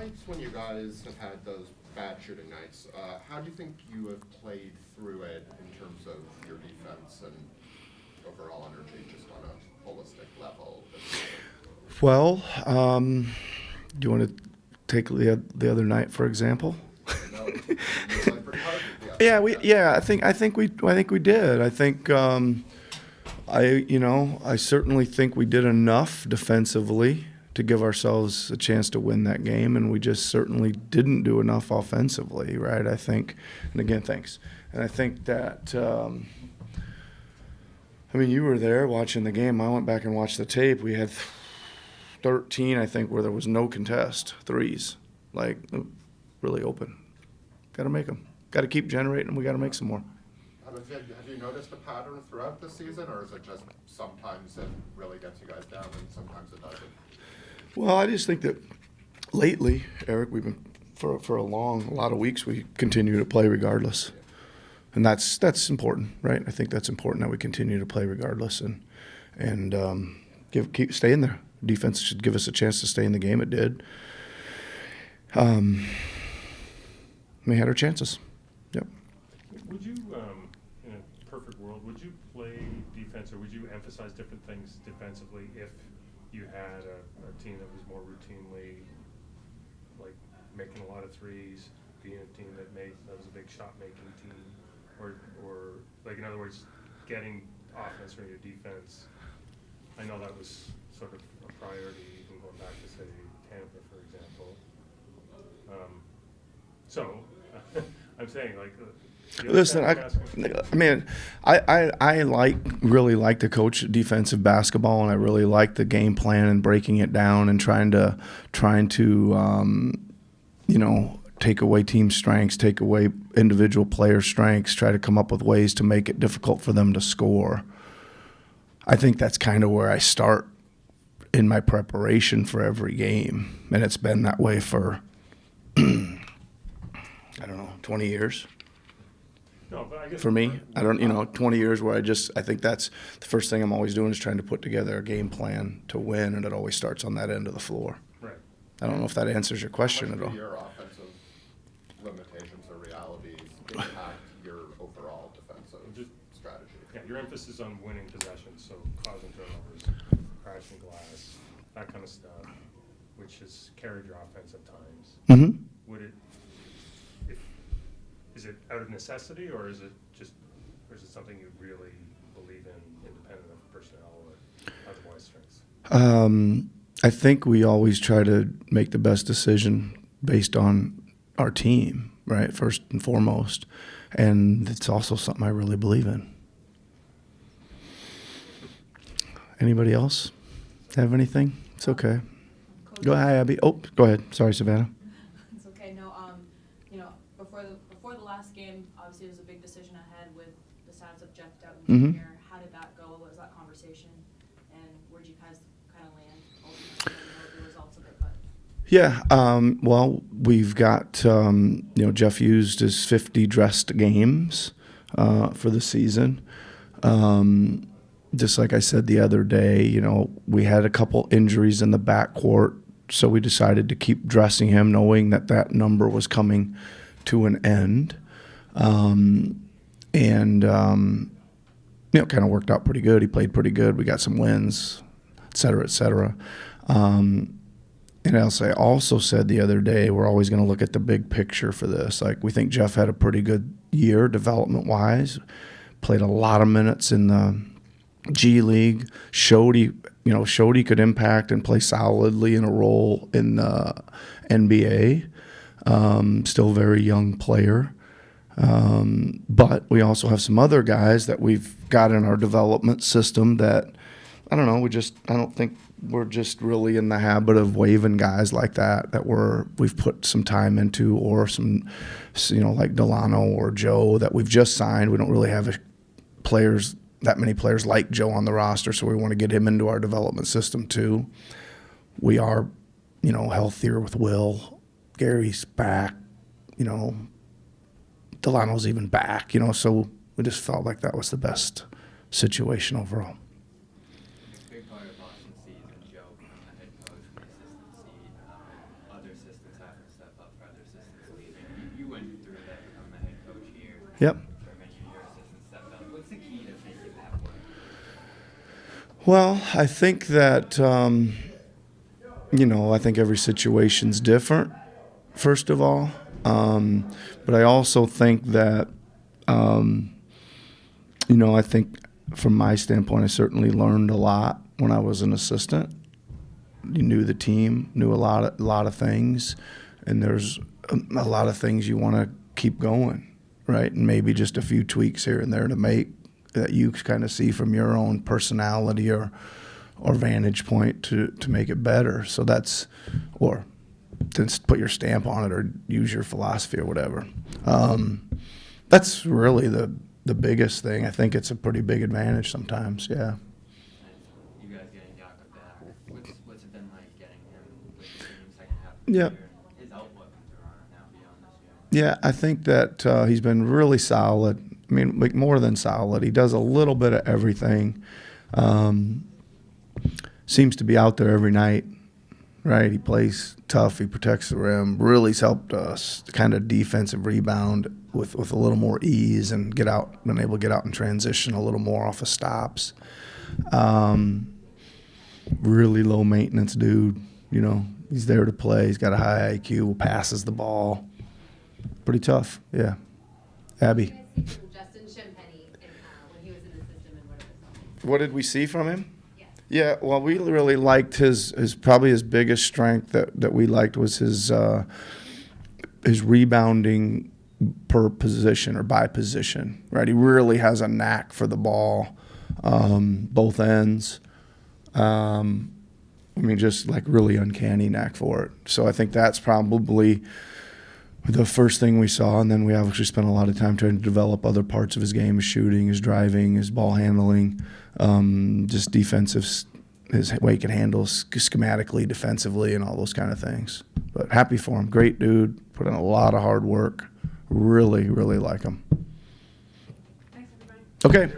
nights when you guys have had those bad shooting nights, how do you think you have played through it in terms of your defense and overall energy, just on a holistic level? Well, do you want to take the other night, for example? No, you played pretty hard with the other night. I think we did. I think I certainly think we did enough defensively to give ourselves a chance to win that game, and we just certainly didn't do enough offensively, right? I think, and again, thanks. And I think that, you were there watching the game. I went back and watched the tape. We had 13, I think, where there was no contest, threes, like really open. Got to make them. Got to keep generating them. We got to make some more. Have you noticed a pattern throughout the season, or is it just sometimes it really gets you guys down and sometimes it doesn't? Well, I just think that lately, Eric, we've been for a lot of weeks we continue to play regardless, and that's important, right? I think that's important that we continue to play regardless and keep staying there. Defense should give us a chance to stay in the game. It did. We had our chances. Yep. Would you, in a perfect world, would you play defense, or would you emphasize different things defensively if you had a team that was more routinely like making a lot of threes, being a team that was a big shot making team, or like, in other words, getting offense from your defense? I know that was sort of a priority, even going back to, say, Tampa, for example. I'm saying, like, listen, I really like to coach defensive basketball, and I really like the game plan and breaking it down and trying to take away team strengths, take away individual player strengths, try to come up with ways to make it difficult for them to score. I think that's kind of where I start in my preparation for every game, and it's been that way for 20 years. No, but I guess for me, 20 years where I think that's the first thing I'm always doing is trying to put together a game plan to win, and it always starts on that end of the floor. Right. I don't know if that answers your question at all. How much do your offensive limitations or realities impact your overall defensive strategy? Yeah, your emphasis on winning possessions, so causing turnovers, crashing glass, that kind of stuff, which has carried your offense at times. Mm-hmm. Is it out of necessity, or is it something you really believe in, independent of personnel or otherwise strengths? I think we always try to make the best decision based on our team, right, first and foremost, and it's also something I really believe in. Anybody else have anything? It's okay. Go ahead, Abby. Oh, go ahead. Sorry, Savannah. It's okay. No, before the last game, obviously it was a big decision ahead with the status of Jeff Doughton Jr. How did that go? What was that conversation? And where did you guys kind of land ultimately? I know the results of it, but. Yeah, well, we've got, Jeff used his 50 dressed games for the season. Just like I said the other day, we had a couple injuries in the backcourt, so we decided to keep dressing him, knowing that number was coming to an end. Kind of worked out pretty good. He played pretty good. We got some wins, et cetera, et cetera. And I also said the other day, we're always going to look at the big picture for this. Like, we think Jeff had a pretty good year development-wise, played a lot of minutes in the G League, showed he could impact and play solidly in a role in the NBA. Still a very young player. But we also have some other guys that we've got in our development system that, I don't think we're just really in the habit of waving guys like that we've put some time into, or some, like Delano or Joe that we've just signed. We don't really have that many players like Joe on the roster, so we want to get him into our development system too. We are, healthier with Will. Gary's back, Delano's even back, so we just felt like that was the best situation overall. A big part of Boston's season, Joe becoming the head coach from the assistant seat. Other assistants have Yep. where many of your assistants stepped up. What's the key to making that work? Well, I think that, I think every situation's different, first of all. But I also think that, I think from my standpoint, I certainly learned a lot when I was an assistant. You knew the team, knew a lot of things, and there's a lot of things you want to keep going, right? And maybe just a few tweaks here and there to make that you kind of see from your own personality or vantage point to make it better. So that's, or to put your stamp on it or use your philosophy or whatever. That's really the biggest thing. I think it's a pretty big advantage sometimes, yeah. You guys getting Jakob back. What's it been like getting him with the team second half of Yeah. the year? And his outlook in Toronto now beyond this year? Yeah, I think that he's been really solid. I mean, like more than solid. He does a little bit of everything. Seems to be out there every night, right? He plays tough. He protects the rim. Really has helped us kind of defensive rebound with a little more ease and been able to get out and transition a little more off of stops. Really low maintenance dude. He's there to play. He's got a high IQ. Passes the ball. Pretty tough. Yeah. Abby. Justin Champagnie when he was in the system and what it was like. What did we see from him? Yes. Yeah, well, we really liked his probably his biggest strength that we liked was his rebounding per position or by position, right? He really has a knack for the ball, both ends. Just like really uncanny knack for it. So I think that's probably the first thing we saw, and then we obviously spent a lot of time trying to develop other parts of his game, his shooting, his driving, his ball handling, just defensive, his way he can handle schematically, defensively, and all those kind of things. But happy for him. Great dude. Put in a lot of hard work. Really, really like him. Thanks, everybody. Okay.